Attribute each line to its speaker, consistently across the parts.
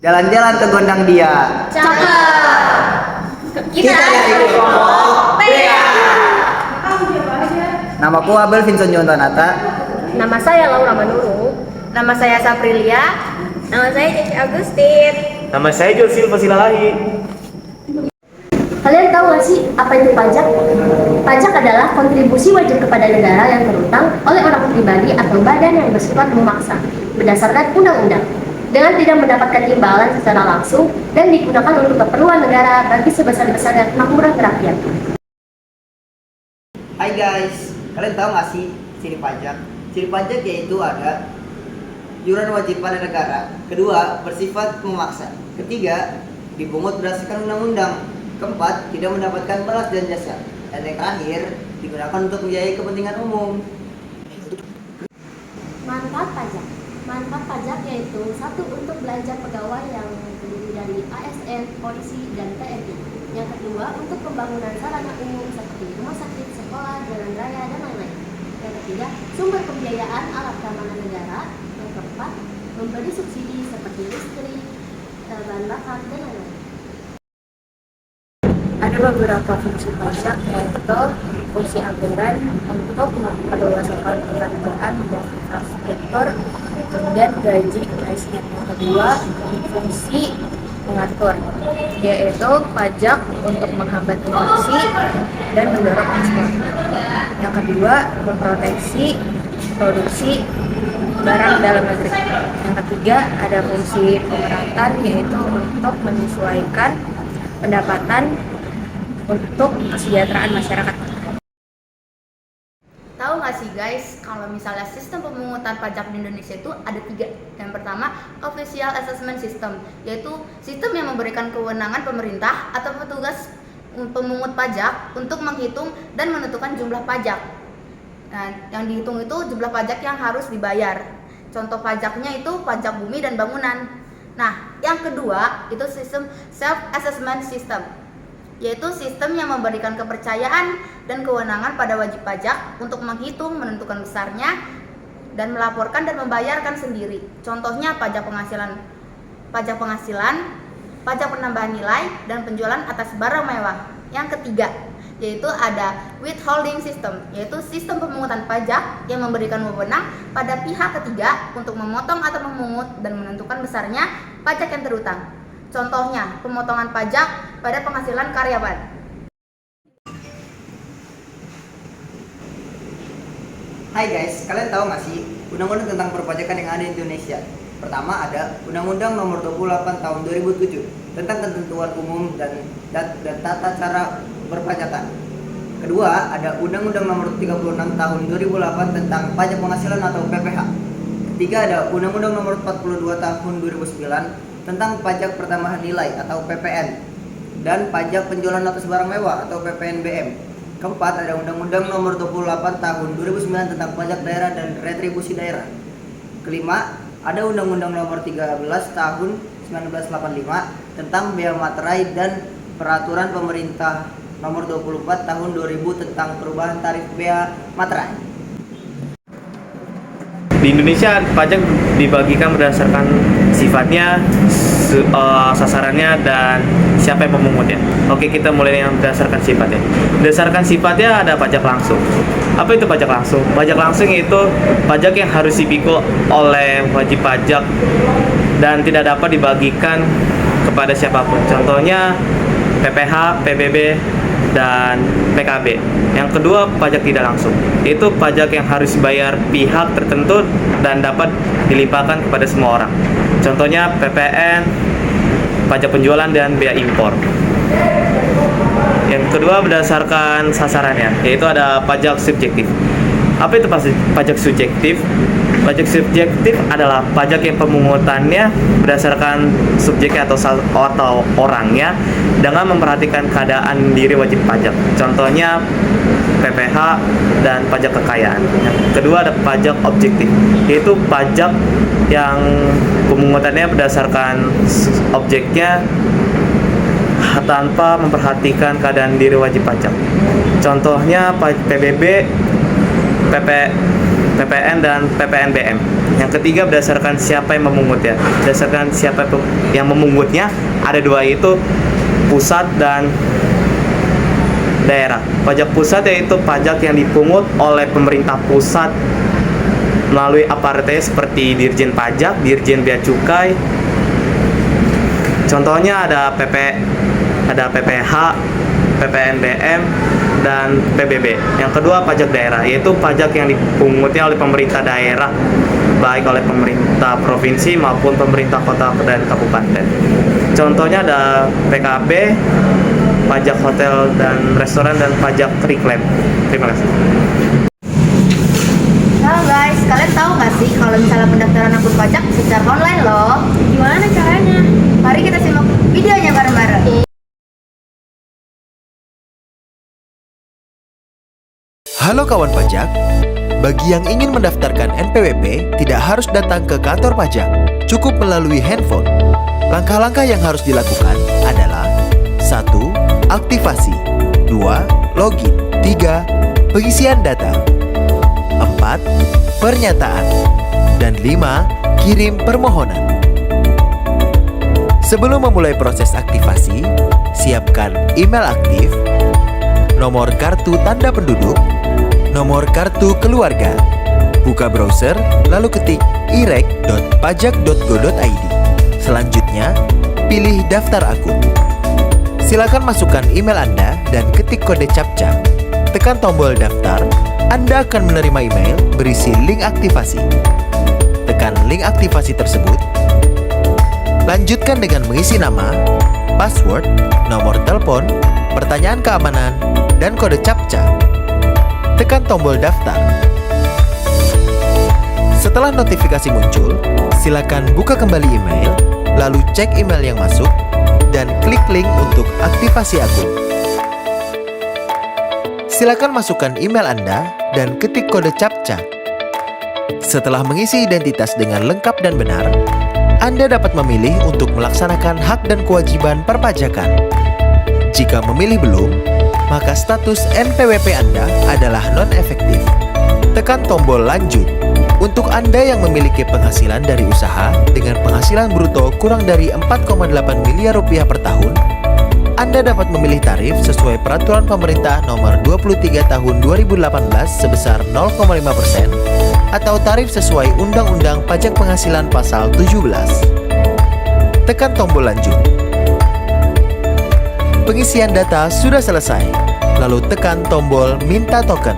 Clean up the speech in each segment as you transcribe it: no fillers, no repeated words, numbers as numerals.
Speaker 1: Jalan-jalan ke Gondang Dia.
Speaker 2: Cakep.
Speaker 1: Kita dari kelompok BA. Namaku Abel Vincent Jontonata.
Speaker 2: Nama saya Laura Manuru. Nama saya Saprilia. Nama saya Cici Agustin.
Speaker 3: Nama saya Josil Fasilalahi.
Speaker 4: Kalian tahu nggak sih apa itu pajak? Pajak adalah kontribusi wajib kepada negara yang terutang oleh orang pribadi atau badan yang bersifat memaksa berdasarkan undang-undang dengan tidak mendapatkan imbalan secara langsung dan digunakan untuk keperluan negara bagi sebesar-besarnya makmurah rakyat.
Speaker 1: Hai guys, kalian tahu nggak sih ciri pajak? Ciri pajak yaitu ada iuran wajib pada negara. Kedua, bersifat memaksa. Ketiga, dipungut berdasarkan undang-undang. Keempat, tidak mendapatkan balas dan jasa. Dan yang terakhir, digunakan untuk membiayai kepentingan umum.
Speaker 4: Manfaat pajak. Manfaat pajak yaitu satu, untuk belanja pegawai yang terdiri dari ASN, polisi, dan TNI. Yang kedua, untuk pembangunan sarana umum seperti rumah sakit, sekolah, jalan raya, dan lain-lain. Yang ketiga, sumber pembiayaan alat keamanan negara. Yang keempat, memberi subsidi seperti listrik, bahan bakar, dan lain-lain.
Speaker 5: Ada beberapa fungsi pajak, yaitu fungsi agunan untuk memperluaskan pekerjaan dan infrastruktur, kemudian gaji ASN. Yang kedua, fungsi mengatur, yaitu pajak untuk menghambat inflasi dan mendorong ekspor. Yang kedua, memproteksi produksi barang dalam negeri. Yang ketiga, ada fungsi pemerataan, yaitu untuk menyesuaikan pendapatan untuk kesejahteraan masyarakat.
Speaker 2: Tahu nggak sih guys, kalau misalnya sistem pemungutan pajak di Indonesia itu ada 3. Yang pertama, Official Assessment System, yaitu sistem yang memberikan kewenangan pemerintah atau petugas pemungut pajak untuk menghitung dan menentukan jumlah pajak. Nah, yang dihitung itu jumlah pajak yang harus dibayar. Contoh pajaknya itu pajak bumi dan bangunan. Nah, yang kedua itu sistem Self-Assessment System, yaitu sistem yang memberikan kepercayaan dan kewenangan pada wajib pajak untuk menghitung, menentukan besarnya, dan melaporkan dan membayarkan sendiri. Contohnya pajak penghasilan, pajak penambahan nilai, dan penjualan atas barang mewah. Yang ketiga, yaitu ada withholding system, yaitu sistem pemungutan pajak yang memberikan wewenang pada pihak ketiga untuk memotong atau memungut dan menentukan besarnya pajak yang terutang. Contohnya, pemotongan pajak pada penghasilan karyawan.
Speaker 1: Hai guys, kalian tahu nggak sih undang-undang tentang perpajakan yang ada di Indonesia? Pertama ada Undang-Undang Nomor 28 Tahun 2007 tentang ketentuan umum dan tata cara berpajakan. Kedua ada Undang-Undang Nomor 36 Tahun 2008 tentang pajak penghasilan atau PPh. Ketiga ada Undang-Undang Nomor 42 Tahun 2009 tentang pajak pertambahan nilai atau PPN dan pajak penjualan atas barang mewah atau PPNBM. Keempat ada Undang-Undang Nomor 28 Tahun 2009 tentang pajak daerah dan retribusi daerah. Kelima ada Undang-Undang Nomor 13 Tahun 1985 tentang bea materai dan Peraturan Pemerintah Nomor 24 Tahun 2000 tentang perubahan tarif bea materai.
Speaker 3: Di Indonesia pajak dibagikan berdasarkan sifatnya, sasarannya, dan siapa yang memungutnya. Oke, kita mulai yang berdasarkan sifatnya. Berdasarkan sifatnya ada pajak langsung. Apa itu pajak langsung? Pajak langsung itu pajak yang harus dipikul oleh wajib pajak dan tidak dapat dibagikan kepada siapapun. Contohnya PPh, PBB, dan PKB. Yang kedua, pajak tidak langsung. Itu pajak yang harus dibayar pihak tertentu dan dapat dilimpahkan kepada semua orang. Contohnya PPN, pajak penjualan, dan bea impor. Yang kedua, berdasarkan sasarannya, yaitu ada pajak subjektif. Apa itu pajak subjektif? Pajak subjektif adalah pajak yang pemungutannya berdasarkan subjeknya atau orangnya dengan memperhatikan keadaan diri wajib pajak. Contohnya PPh dan pajak kekayaan. Yang kedua ada pajak objektif, yaitu pajak yang pemungutannya berdasarkan objeknya tanpa memperhatikan keadaan diri wajib pajak. Contohnya PBB, PPN dan PPNBM. Yang ketiga berdasarkan siapa yang memungut ya. Berdasarkan siapa yang memungutnya ada dua, yaitu pusat dan daerah. Pajak pusat yaitu pajak yang dipungut oleh pemerintah pusat melalui aparatnya seperti Dirjen Pajak, Dirjen Bea Cukai. Contohnya ada PPH, PPNBM, dan PBB. Yang kedua pajak daerah, yaitu pajak yang dipungutnya oleh pemerintah daerah, baik oleh pemerintah provinsi maupun pemerintah kota dan kabupaten. Contohnya ada PKB, pajak hotel dan restoran, dan pajak reclaim. Terima kasih.
Speaker 2: Halo guys, kalian tahu nggak sih kalau misalnya pendaftaran akun pajak secara online loh?
Speaker 5: Gimana caranya?
Speaker 2: Mari kita simak videonya bareng-bareng.
Speaker 6: Halo kawan pajak, bagi yang ingin mendaftarkan NPWP tidak harus datang ke kantor pajak, cukup melalui handphone. Langkah-langkah yang harus dilakukan adalah 1. Aktivasi 2. Login 3. Pengisian data 4. Pernyataan dan 5. Kirim permohonan. Sebelum memulai proses aktivasi, siapkan email aktif, nomor kartu tanda penduduk, nomor kartu keluarga. Buka browser, lalu ketik irek.pajak.go.id. Selanjutnya, pilih daftar akun. Silakan masukkan email Anda dan ketik kode CAPTCHA. Tekan tombol daftar, Anda akan menerima email berisi link aktivasi. Tekan link aktivasi tersebut. Lanjutkan dengan mengisi nama, password, nomor telepon, pertanyaan keamanan, dan kode CAPTCHA. Tekan tombol daftar. Setelah notifikasi muncul, silakan buka kembali email, lalu cek email yang masuk, dan klik link untuk aktivasi akun. Silakan masukkan email Anda dan ketik kode CAPTCHA. Setelah mengisi identitas dengan lengkap dan benar, Anda dapat memilih untuk melaksanakan hak dan kewajiban perpajakan. Jika memilih belum, maka status NPWP Anda adalah non-efektif. Tekan tombol lanjut. Untuk Anda yang memiliki penghasilan dari usaha dengan penghasilan bruto kurang dari 4,8 miliar rupiah per tahun, Anda dapat memilih tarif sesuai peraturan pemerintah nomor 23 tahun 2018 sebesar 0,5% atau tarif sesuai Undang-Undang Pajak Penghasilan pasal 17. Tekan tombol lanjut. Pengisian data sudah selesai, lalu tekan tombol minta token.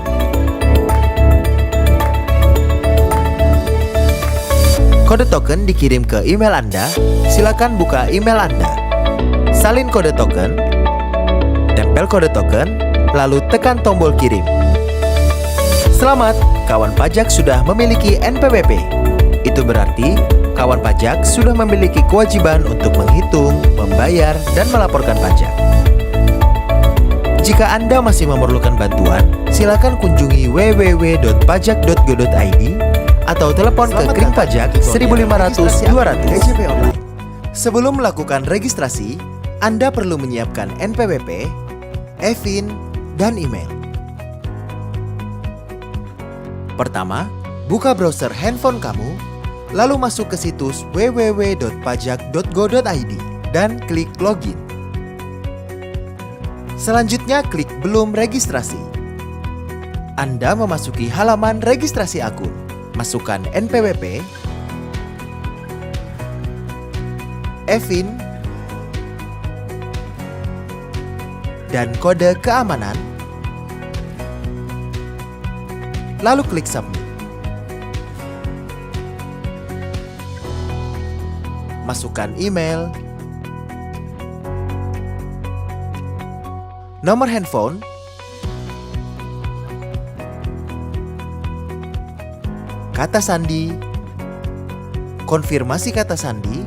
Speaker 6: Kode token dikirim ke email Anda. Silakan buka email Anda. Salin kode token, tempel kode token, lalu tekan tombol kirim. Selamat, kawan pajak sudah memiliki NPWP. Itu berarti kawan pajak sudah memiliki kewajiban untuk menghitung, membayar, dan melaporkan pajak. Jika Anda masih memerlukan bantuan, silakan kunjungi www.pajak.go.id atau telepon ke Kring Pajak 1500 200 DJP Online. Sebelum melakukan registrasi, Anda perlu menyiapkan NPWP, EVIN, dan email. Pertama, buka browser handphone kamu, lalu masuk ke situs www.pajak.go.id dan klik login. Selanjutnya klik belum registrasi. Anda memasuki halaman registrasi akun. Masukkan NPWP, EVIN, dan kode keamanan. Lalu klik submit. Masukkan email, nomor handphone, kata sandi, konfirmasi kata sandi,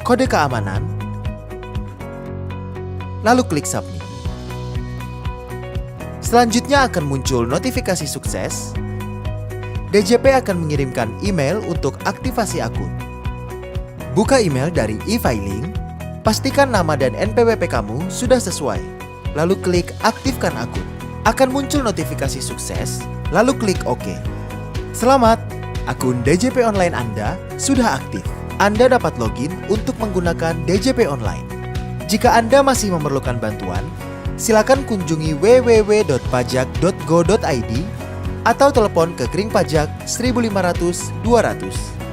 Speaker 6: kode keamanan, lalu klik submit. Selanjutnya akan muncul notifikasi sukses. DJP akan mengirimkan email untuk aktivasi akun. Buka email dari e-filing, pastikan nama dan NPWP kamu sudah sesuai, lalu klik aktifkan akun. akan muncul notifikasi sukses, lalu klik OK. Selamat, akun DJP Online Anda sudah aktif. Anda dapat login untuk menggunakan DJP Online. Jika Anda masih memerlukan bantuan, silakan kunjungi www.pajak.go.id atau telepon ke Kering Pajak 1500 200.